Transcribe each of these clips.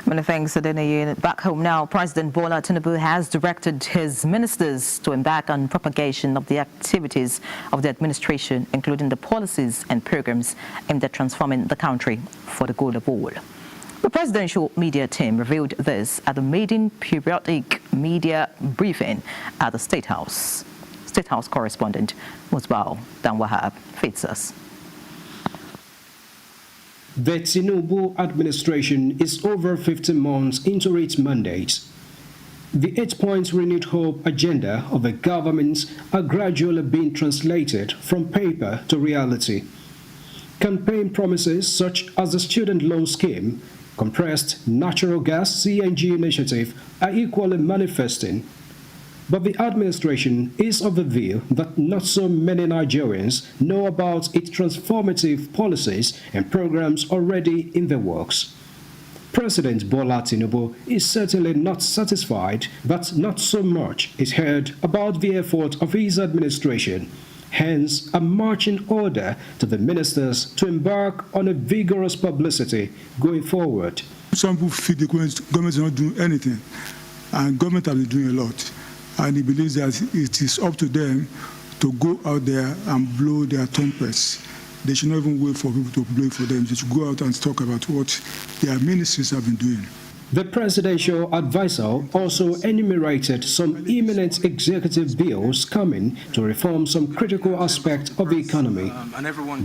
Many thanks, Adeniyi. Back home now, President Bola Tinubu has directed his ministers to embark on propagation of the activities of the administration, including the policies and programs aimed at transforming the country for the good of all. The presidential media team revealed this at the maiden periodic media briefing at the State House. State House correspondent Musbau Dan-Wahab feeds us. The Tinubu administration is over 15 months into its mandate. The 8-point renewed hope agenda of the government are gradually being translated from paper to reality. Campaign promises such as the student loan scheme, compressed natural gas CNG initiative are equally manifesting. But the administration is of the view that not so many Nigerians know about its transformative policies and programs already in the works. President Bola Tinubu is certainly not satisfied that not so much is heard about the effort of his administration. Hence, a marching order to the ministers to embark on a vigorous publicity going forward. Some people feel the government is not doing anything, and government has been doing a lot. And he believes that it is up to them to go out there and blow their trumpets. They should not even wait for people to blow for them. They should go out and talk about what their ministries have been doing. The presidential advisor also enumerated some imminent executive bills coming to reform some critical aspects of the economy.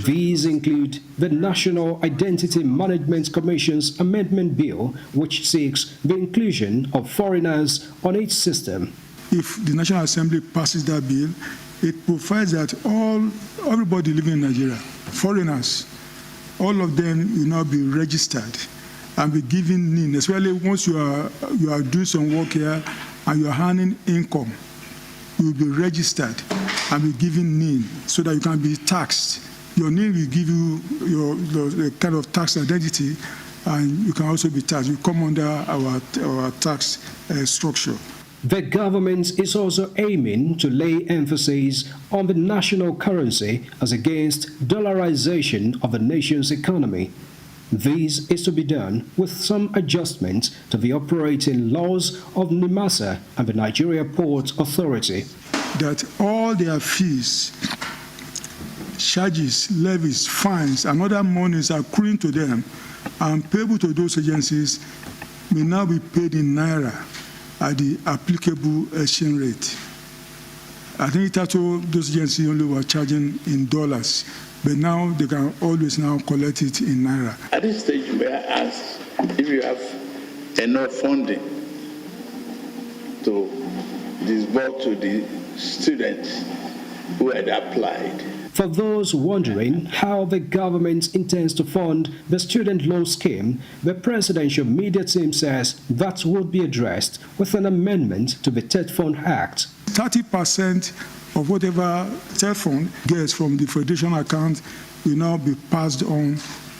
These include the National Identity Management Commission's Amendment Bill, which seeks the inclusion of foreigners on its system. If the National Assembly passes that bill, it provides that everybody living in Nigeria, foreigners, all of them will now be registered and be given NIN, especially once you are doing some work here and you are earning income, you will be registered and be given NIN so that you can be taxed. Your NIN will give you the kind of tax identity, and you can also be taxed. You come under our tax structure. The government is also aiming to lay emphasis on the national currency as against dollarization of the nation's economy. This is to be done with some adjustments to the operating laws of NIMASA and the Nigeria Port Authority. That all their fees, charges, levies, fines, and other monies accruing to them and payable to those agencies may now be paid in Naira at the applicable exchange rate. I think those agencies only were charging in dollars, but now they can always now collect it in Naira. At this stage, may I ask if you have enough funding to disburse to the students who had applied? For those wondering how the government intends to fund the student loan scheme, the presidential media team says that would be addressed with an amendment to the TED Fund Act. 30% of whatever TED Fund gets from the Federation account will now be passed on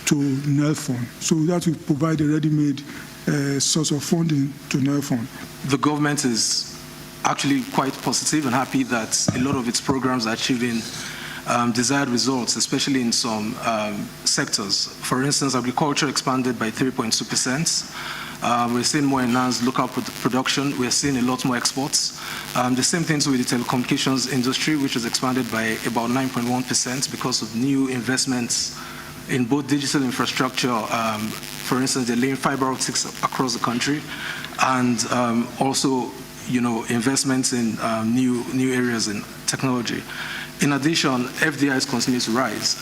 to NEL Fund. So that will provide a ready-made source of funding to NEL Fund. The government is actually quite positive and happy that a lot of its programs are achieving desired results, especially in some sectors. For instance, agriculture expanded by 3.2%. We're seeing more enhanced local production. We're seeing a lot more exports. The same things with the telecommunications industry, which has expanded by about 9.1% because of new investments in both digital infrastructure. For instance, they're laying fiber optics across the country, and also, investments in new areas in technology. In addition, FDIs continue to rise.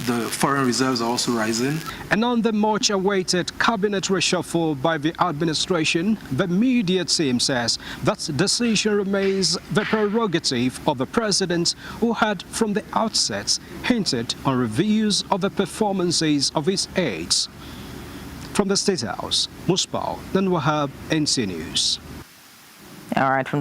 The foreign reserves are also rising. And on the much-awaited cabinet reshuffle by the administration, the media team says that decision remains the prerogative of the president, who had from the outset hinted on reviews of the performances of his aides. From the State House, Musbau Dan-Wahab, NC News. All right, from the